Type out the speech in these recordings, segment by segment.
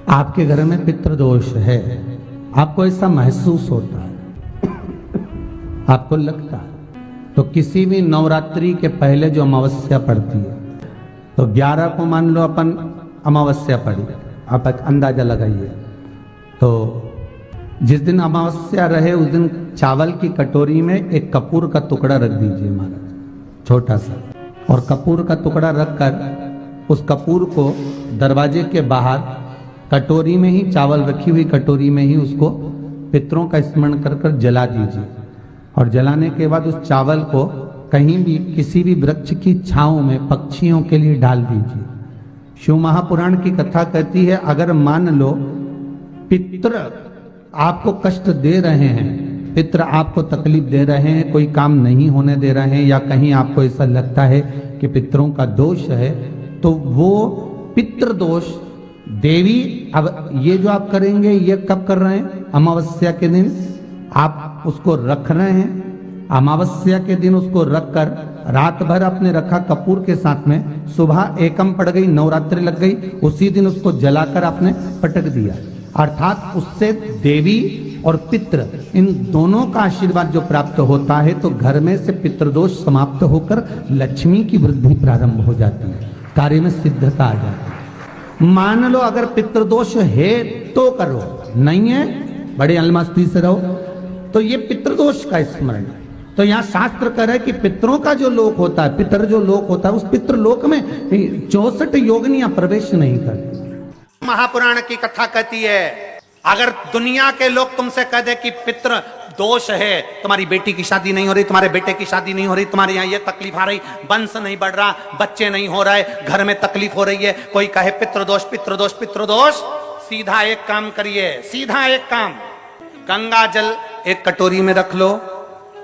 आपके घर में पितृदोष है, आपको ऐसा महसूस होता है, आपको लगता है, तो किसी भी नवरात्रि के पहले जो अमावस्या पड़ती है, तो 11 को मान लो अपन अमावस्या पड़ी, आप अंदाजा लगाइए। तो जिस दिन अमावस्या रहे उस दिन चावल की कटोरी में एक कपूर का टुकड़ा रख दीजिए महाराज, छोटा सा, और कपूर का टुकड़ा रखकर उस कपूर को दरवाजे के बाहर कटोरी में ही, चावल रखी हुई कटोरी में ही उसको पितरों का स्मरण कर कर जला दीजिए। और जलाने के बाद उस चावल को कहीं भी किसी भी वृक्ष की छांव में पक्षियों के लिए डाल दीजिए। शिव महापुराण की कथा कहती है, अगर मान लो पितृ आपको कष्ट दे रहे हैं, पितृ आपको तकलीफ दे रहे हैं, कोई काम नहीं होने दे रहे हैं, या कहीं आपको ऐसा लगता है कि पितरों का दोष है, तो वो पितृदोष देवी, अब ये जो आप करेंगे ये कब कर रहे हैं? अमावस्या के दिन आप उसको रख रहे हैं। अमावस्या के दिन उसको रखकर रात भर आपने रखा कपूर के साथ में, सुबह एकम पड़ गई, नवरात्रि लग गई, उसी दिन उसको जलाकर आपने पटक दिया। अर्थात उससे देवी और पितृ इन दोनों का आशीर्वाद जो प्राप्त होता है, तो घर में से पितृदोष समाप्त होकर लक्ष्मी की वृद्धि प्रारंभ हो जाती है, कार्य में सिद्धता आ जाती है। मान लो अगर पितृदोष है तो करो, नहीं है बड़े अलमस्ती से रहो, तो ये पितृदोष का स्मरण है। तो यहाँ शास्त्र कह रहा है कि पितरों का जो लोक होता है, पितर जो लोक होता है, उस पितृलोक में 64 योगिनियां प्रवेश नहीं करती। महापुराण की कथा कहती है, अगर दुनिया के लोग तुमसे कह दे कि पितृ दोष है, तुम्हारी बेटी की शादी नहीं हो रही, तुम्हारे बेटे की शादी नहीं हो रही, तुम्हारे यहाँ ये तकलीफ आ रही, वंश नहीं बढ़ रहा, बच्चे नहीं हो रहे, घर में तकलीफ हो रही है, कोई कहे पितृदोष पितृदोष पितृदोष, सीधा एक काम करिए, सीधा एक काम, गंगा जल एक कटोरी में रख लो।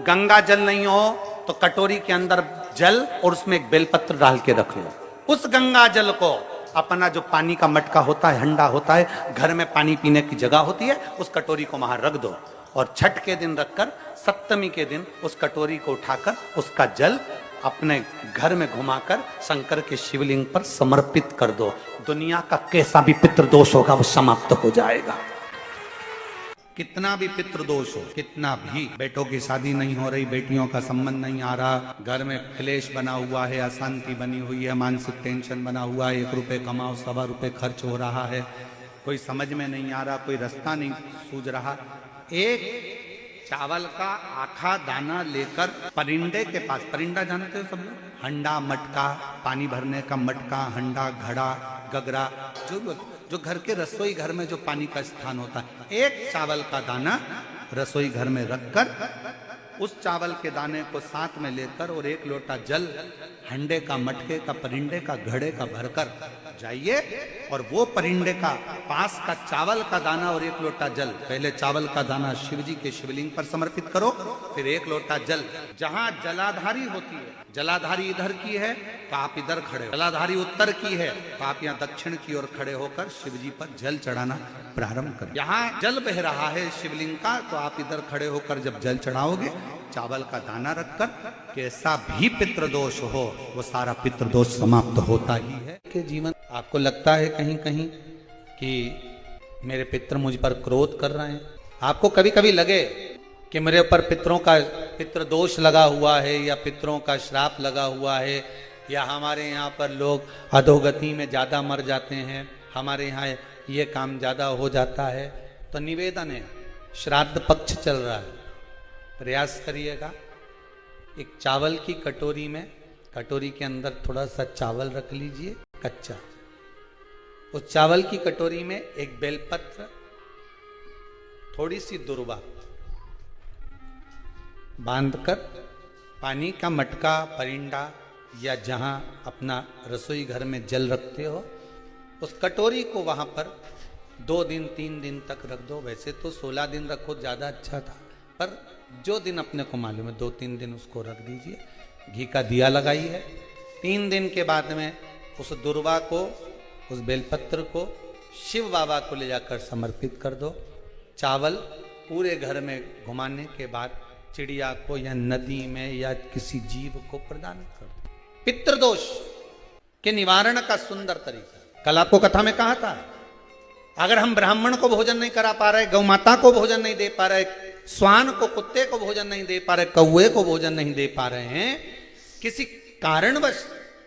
गंगा जल नहीं हो तो कटोरी के अंदर जल और उसमें एक बेलपत्र डाल के रख लो। उस गंगा जल को अपना जो पानी का मटका होता है, हंडा होता है, घर में पानी पीने की जगह होती है, उस कटोरी को वहां रख दो और छठ के दिन रखकर सप्तमी के दिन उस कटोरी को उठाकर उसका जल अपने घर में घुमाकर शंकर के शिवलिंग पर समर्पित कर दो। दुनिया का कैसा भी पितृदोष होगा वो समाप्त हो जाएगा। कितना भी पितृदोष हो, कितना भी, बेटों की शादी नहीं हो रही, बेटियों का संबंध नहीं आ रहा, घर में क्लेश बना हुआ है, अशांति बनी हुई है, मानसिक टेंशन बना हुआ है, 1 रुपए कमाओ 1.25 रुपए खर्च हो रहा है, कोई समझ में नहीं आ रहा, कोई रास्ता नहीं सूझ रहा, एक चावल का आखा दाना लेकर परिंदे के पास, परिंदा जानते हो सब लोग, हंडा मटका, पानी भरने का मटका, हंडा घड़ा गगरा, जो घर के रसोई घर में जो पानी का स्थान होता है, एक चावल का दाना रसोई घर में रखकर उस चावल के दाने को साथ में लेकर और 1 लोटा जल हंडे का, मटके का, परिंदे का, घड़े का भरकर जाइए और वो परिंदे का पास का चावल का दाना और 1 लोटा जल, पहले चावल का दाना शिव जी के शिवलिंग पर समर्पित करो, फिर 1 लोटा जल, जहां जलाधारी होती है, जलाधारी इधर की है तो आप इधर खड़े हो, जलाधारी उत्तर की है तो आप यहाँ दक्षिण की ओर खड़े होकर शिव जी पर जल चढ़ाना प्रारंभ करें। यहाँ जल बह रहा है शिवलिंग का, तो आप इधर खड़े होकर जब जल चढ़ाओगे, चावल का दाना रखकर, कैसा भी पितृदोष हो वो सारा पितृदोष समाप्त होता ही है। के जीवन आपको लगता है कहीं कहीं कि मेरे पितृ मुझ पर क्रोध कर रहे हैं, आपको कभी कभी लगे कि मेरे ऊपर पितरों का पितृदोष लगा हुआ है या पितरों का श्राप लगा हुआ है, या हमारे यहाँ पर लोग अधोगति में ज़्यादा मर जाते हैं, हमारे यहाँ ये काम ज़्यादा हो जाता है, तो निवेदन है, श्राद्ध पक्ष चल रहा है, प्रयास करिएगा, एक चावल की कटोरी में, कटोरी के अंदर थोड़ा सा चावल रख लीजिए कच्चा, उस चावल की कटोरी में एक बेलपत्र, थोड़ी सी दुर्वा बांधकर पानी का मटका, परिंदा या जहां अपना रसोई घर में जल रखते हो, उस कटोरी को वहां पर 2 दिन 3 दिन तक रख दो। वैसे तो 16 दिन रखो ज़्यादा अच्छा था, पर जो दिन अपने को मालूम है 2-3 दिन उसको रख दीजिए, घी का दिया लगाइए। 3 दिन के बाद में उस दुर्वा को, उस बेलपत्र को शिव बाबा को ले जाकर समर्पित कर दो। चावल पूरे घर में घुमाने के बाद चिड़िया को या नदी में या किसी जीव को प्रदान कर दो। पितृदोष के निवारण का सुंदर तरीका, कल आपको कथा में कहा था अगर हम ब्राह्मण को भोजन नहीं करा पा रहे, गौ माता को भोजन नहीं दे पा रहे, श्वान को, कुत्ते को भोजन नहीं दे पा रहे, कौए को भोजन नहीं दे पा रहे हैं, किसी कारणवश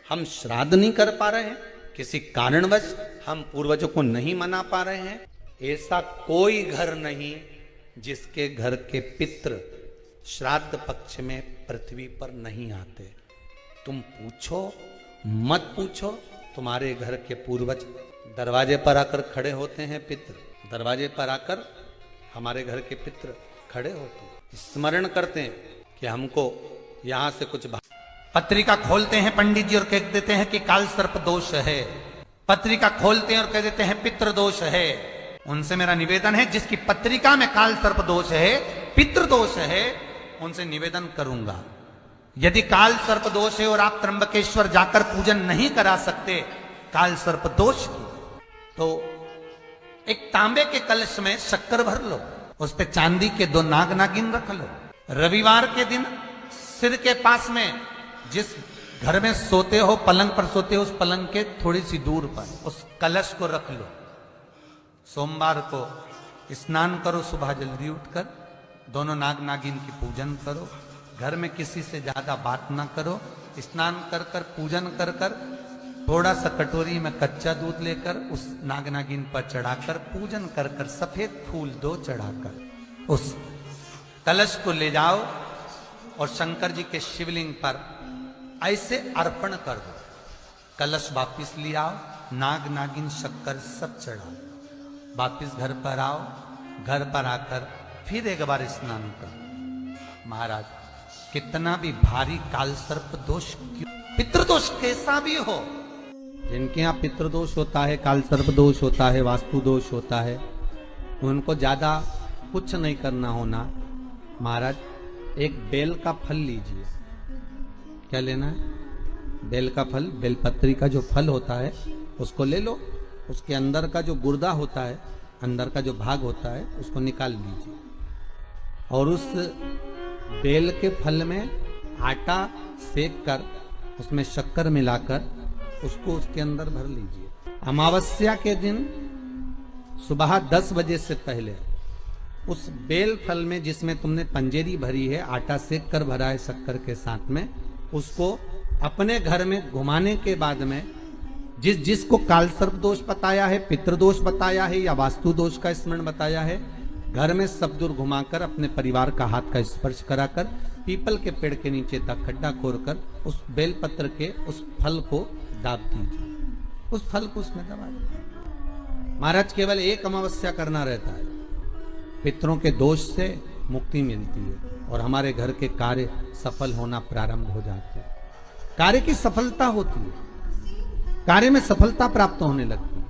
हम श्राद्ध नहीं कर पा रहे हैं, किसी कारणवश हम पूर्वजों को नहीं मना पा रहे हैं, ऐसा कोई घर नहीं जिसके घर के पितृ श्राद्ध पक्ष में पृथ्वी पर नहीं आते। तुम पूछो मत पूछो, तुम्हारे घर के पूर्वज दरवाजे पर आकर खड़े होते हैं। पितृ दरवाजे पर आकर हमारे घर के पितृ खड़े होते हैं, स्मरण करते हैं कि हमको यहां से कुछ पत्रिका खोलते हैं पंडित जी और कह देते हैं कि काल सर्प दोष है, पत्रिका खोलते हैं और कह देते हैं पितृ दोष है। उनसे मेरा निवेदन है, जिसकी पत्रिका में काल सर्प दोष है, पितृ दोष है, उनसे निवेदन करूंगा, यदि काल सर्प दोष है और आप त्र्यंबकेश्वर जाकर पूजन नहीं करा सकते काल सर्प दोष की, तो एक तांबे के कलश में शक्कर भर लो, उस पे चांदी के 2 नाग नागिन रख लो। रविवार के दिन सिर के पास में जिस घर में सोते हो, पलंग पर सोते हो, उस पलंग के थोड़ी सी दूर पर उस कलश को रख लो। सोमवार को स्नान करो, सुबह जल्दी उठकर दोनों नाग नागिन की पूजन करो, घर में किसी से ज्यादा बात ना करो, स्नान कर कर पूजन कर कर थोड़ा सा कटोरी में कच्चा दूध लेकर उस नाग नागिन पर चढ़ाकर पूजन कर कर सफेद फूल 2 चढ़ाकर उस कलश को ले जाओ और शंकर जी के शिवलिंग पर ऐसे अर्पण कर दो। कलश वापिस ले आओ, नाग नागिन शक्कर सब चढ़ाओ, वापिस घर पर आओ, घर पर आकर फिर एक बार स्नान करो। महाराज कितना भी भारी काल सर्प दोष क्यों, पितृदोष कैसा भी हो, जिनके यहाँ पितृदोष होता है, काल सर्प दोष होता है, वास्तु दोष होता है, उनको ज्यादा कुछ नहीं करना होना। महाराज एक बेल का फल लीजिए। क्या लेना है? बेल का फल, बेलपत्री का जो फल होता है उसको ले लो, उसके अंदर का जो गुर्दा होता है, अंदर का जो भाग होता है, उसको निकाल लीजिए और उस बेल के फल में आटा सेक कर उसमें शक्कर मिलाकर उसको उसके अंदर भर लीजिए। अमावस्या के दिन सुबह 10 बजे से पहले उस बेल फल में जिसमें तुमने पंजेरी भरी है, आटा सेक कर भरा है शक्कर के साथ में, उसको अपने घर में घुमाने के बाद में जिसको काल सर्प दोष बताया है, पितृदोष बताया है या वास्तु दोष का स्मरण बताया है, घर में सब दूर घुमाकर अपने परिवार का हाथ का स्पर्श कराकर पीपल के पेड़ के नीचे तक खड्डा खोदकर उस बेलपत्र के उस फल को दाब दीजिए, उस फल को उसमें दबा दीजिए। महाराज केवल एक अमावस्या करना रहता है, पितरों के दोष से मुक्ति मिलती है और हमारे घर के कार्य सफल होना प्रारंभ हो जाते हैं। कार्य की सफलता होती है, कार्य में सफलता प्राप्त होने लगती है।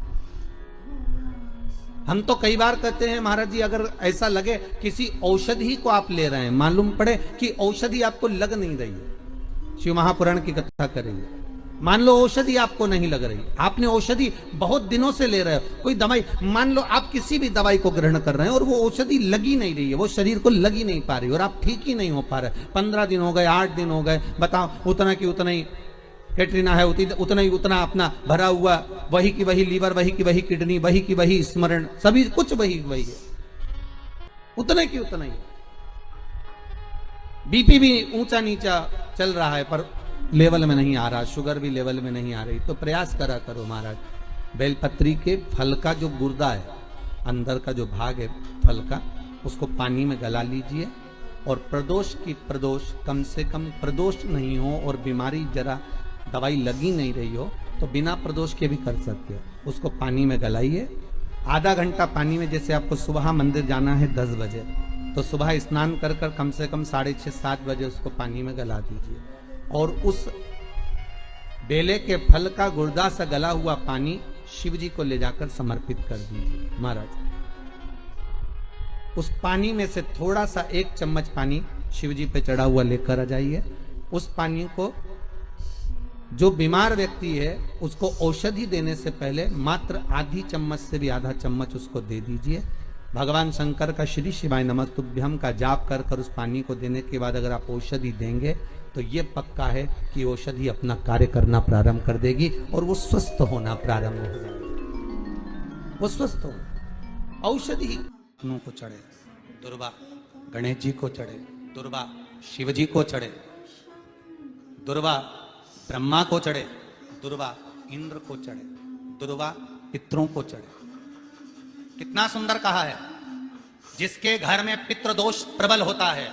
हम तो कई बार कहते हैं महाराज जी, अगर ऐसा लगे किसी औषधि को आप ले रहे हैं, मालूम पड़े कि औषधि आपको लग नहीं रही है, शिव महापुराण की कथा करेंगे, मान लो औषधि आपको नहीं लग रही, आपने औषधि बहुत दिनों से ले रहे हो, कोई दवाई, मान लो आप किसी भी दवाई को ग्रहण कर रहे हैं और वो औषधि लगी नहीं रही है, वो शरीर को लगी नहीं पा रही और आप ठीक ही नहीं हो पा रहे, 15 दिन हो गए, 8 दिन हो गए, बताओ, उतना की उतना ही कैटरीना है, उतना ही उतना अपना भरा हुआ, वही की वही लीवर, वही की वही किडनी, वही की वही स्मरण, सभी कुछ वही वही है, उतने की उतना ही। बीपी भी ऊंचा नीचा चल रहा है पर लेवल में नहीं आ रहा, शुगर भी लेवल में नहीं आ रही, तो प्रयास करा करो महाराज, बेलपत्री के फल का जो गुर्दा है, अंदर का जो भाग है फल का, उसको पानी में गला लीजिए और प्रदोष की प्रदोष, कम से कम प्रदोष नहीं हो और बीमारी जरा दवाई लगी नहीं रही हो तो बिना प्रदोष के भी कर सकते हो, उसको पानी में गलाइए, आधा घंटा पानी में, जैसे आपको सुबह मंदिर जाना है 10 बजे, तो सुबह स्नान कर कर कम से कम 6:30-7 बजे उसको पानी में गला दीजिए और उस बेले के फल का गुर्दा सा गला हुआ पानी शिव जी को ले जाकर समर्पित कर दीजिए। महाराज उस पानी में से थोड़ा सा 1 चम्मच पानी शिव जी पे चढ़ा हुआ लेकर आ जाइए, उस पानी को जो बीमार व्यक्ति है उसको औषधि देने से पहले मात्र आधी चम्मच से भी आधा चम्मच उसको दे दीजिए। भगवान शंकर का श्री शिवाय नमस्तुभ्यम का जाप कर कर उस पानी को देने के बाद अगर आप औषधि देंगे तो ये पक्का है कि औषधि अपना कार्य करना प्रारंभ कर देगी और वो स्वस्थ होना प्रारंभ हो जाएगी। वो स्वस्थ हो। औषधि विष्णु को चढ़े, दुर्वा गणेश जी को चढ़े, दुर्वा शिव जी को चढ़े, दुर्वा ब्रह्मा को चढ़े, दुर्वा इंद्र को चढ़े, दुर्वा पितरों को चढ़े। कितना सुंदर कहा है। जिसके घर में पितृदोष प्रबल होता है,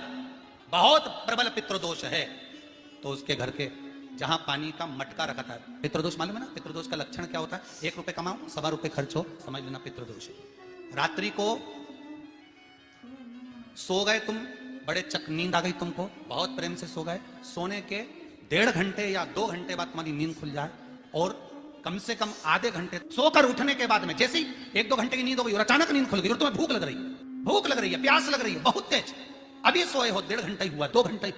बहुत प्रबल पितृदोष है, तो उसके घर के जहां पानी का मटका रखा था, पितृदोष मालूम है ना? पितृदोष का लक्षण क्या होता है? 1 रुपए कमाओ, 1.25 रुपए खर्च हो, समझ लेना पितृदोष है। रात्रि को सो गए तुम, बड़े नींद आ गई तुमको, बहुत प्रेम से सो गए, सोने के 1.5 घंटे या 2 घंटे बाद तुम्हारी नींद खुल जाए, और कम से कम आधे घंटे सोकर उठने के बाद में जैसे ही 1-2 घंटे की नींद हो गई और अचानक नींद खुल गई और तुम्हें भूख लग रही है, भूख लग रही है, प्यास लग रही है बहुत तेज, अभी सोए हो 1.5 घंटा ही हुआ, 2 घंटे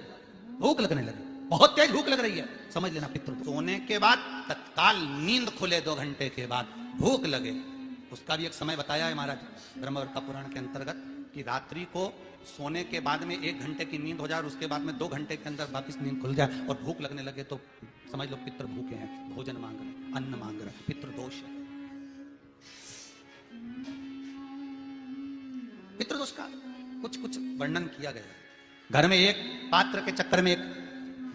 भूख लगने लगी, बहुत तेज भूख लग रही है, समझ लेना पितृ। सोने के बाद तत्काल नींद खुले 2 घंटे के बाद भूख लगे, उसका भी एक समय बताया है महाराज ब्रह्मवर्त का पुराण के अंतर्गत, कि रात्रि को सोने के बाद में 1 घंटे की नींद हो जाए और उसके बाद में 2 घंटे के अंदर वापिस नींद खुल जाए और भूख लगने लगे, तो समझ लो पितृ भूखे हैं, भोजन मांग रहे, अन्न मांग रहे, पितृदोष है। पितृदोष का कुछ वर्णन किया गया है। घर में एक पात्र के चक्कर में, एक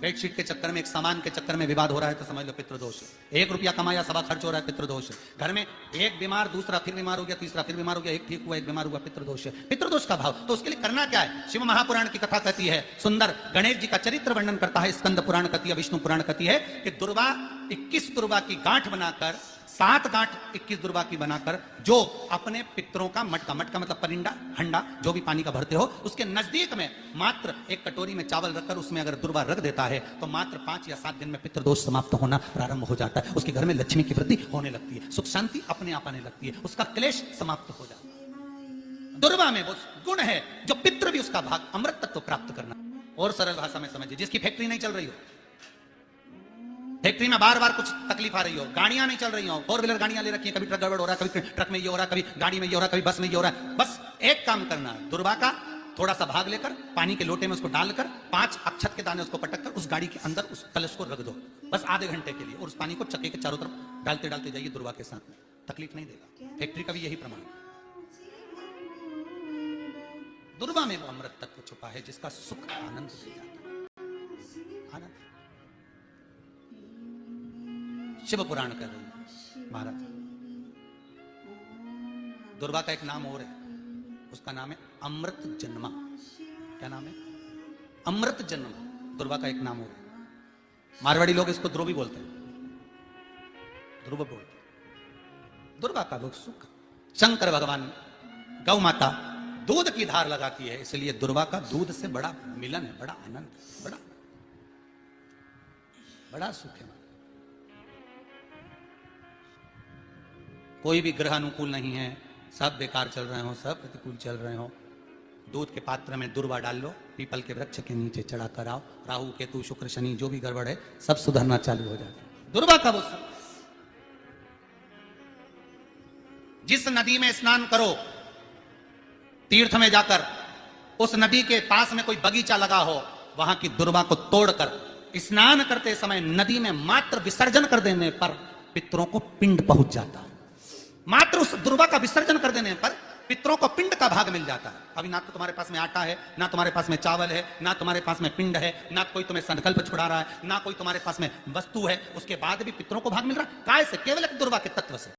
बेडशीट के चक्कर में, एक सामान के चक्कर में विवाद हो रहा है, तो समझ लो पितृदोष है। 1 रुपया कमाया, 1.25 खर्च हो रहा है, पितृदोष है। घर में एक बीमार, दूसरा फिर बीमार हो गया, तीसरा फिर बीमार हो गया, एक ठीक हुआ, एक बीमार हुआ, पितृदोष है। पितृदोष का भाव, तो उसके लिए करना क्या है? शिव महापुराण की कथा कहती है, सुंदर गणेश जी का चरित्र वर्णन करता है, स्कंद पुराण कहती है, विष्णु पुराण कहती है कि दुर्वा 21 दुर्वा की गांठ बनाकर, 7 गांठ 21 दुर्वा की बनाकर, जो अपने पितरों का मटका मतलब परिंडा, हंडा, जो भी पानी का भरते हो, उसके नजदीक में मात्र एक कटोरी में चावल रखकर उसमें अगर दुर्वा रख देता है, तो मात्र 5 या 7 दिन में पितृदोष समाप्त होना प्रारंभ हो जाता है। उसके घर में लक्ष्मी की वृद्धि होने लगती है, सुख शांति अपने आप आने लगती है, उसका क्लेश समाप्त हो जाता है। दुर्वा में वो गुण है जो पितृ भी उसका भाग अमृत तत्व प्राप्त करना। और सरल भाषा में समझिए, जिसकी फैक्ट्री नहीं चल रही हो, फैक्ट्री में बार बार कुछ तकलीफ आ रही हो, गाड़ियां नहीं चल रही हो, 4 व्हीलर गाड़ियां ले रखी है, कभी ट्रक गड़बड़ हो रहा है, कभी ट्रक में ये हो रहा है, कभी गाड़ी में ये हो रहा है, कभी बस में ये हो रहा है, बस एक काम करना है, दुर्वा का थोड़ा सा भाग लेकर पानी के लोटे में उसको डालकर 5 अक्षत के दाने उसको पटक कर उस गाड़ी के अंदर उस कलश को रख दो, बस आधे घंटे के लिए, और उस पानी को चक्के के चारों तरफ डालते डालते जाइए दुर्वा के साथ में, तकलीफ नहीं देगा। फैक्ट्री का भी यही प्रमाण है। दुर्वा में वो अमृत तत्व छुपा है जिसका सुख आनंद दे जाता है। आनंद शिव पुराण कर रहे हैं महाराज। दुर्वा का एक नाम और है, उसका नाम है अमृत जन्मा। क्या नाम है? अमृत जन्मा। दुर्वा का एक नाम और है। मारवाड़ी लोग इसको ध्रुव भी बोलते हैं, ध्रुव बोलते हैं। दुर्वा का वो सुख, शंकर भगवान गौ माता दूध की धार लगाती है, इसलिए दुर्वा का दूध से बड़ा मिलन है, बड़ा आनंद, बड़ा सुख है। कोई भी ग्रह अनुकूल नहीं है, सब बेकार चल रहे हो, सब प्रतिकूल चल रहे हो, दूध के पात्र में दुर्वा डाल लो, पीपल के वृक्ष के नीचे चढ़ा कर आओ, राहु केतु शुक्र शनि जो भी गड़बड़ है सब सुधरना चालू हो जाता है। दुर्वा का वो सब। जिस नदी में स्नान करो तीर्थ में जाकर, उस नदी के पास में कोई बगीचा लगा हो, वहां की दुर्वा को तोड़कर स्नान करते समय नदी में मात्र विसर्जन कर देने पर पितरों को पिंड पहुंच जाता है। मात्र उस दुर्वा का विसर्जन कर देने पर पितरों को पिंड का भाग मिल जाता है। अभी ना तो तुम्हारे पास में आटा है, ना तुम्हारे पास में चावल है, ना तुम्हारे पास में पिंड है, ना कोई तुम्हें संकल्प छुड़ा रहा है, ना कोई तुम्हारे पास में वस्तु है, उसके बाद भी पितरों को भाग मिल रहा है। काय से? केवल एक दुर्वा के तत्व से।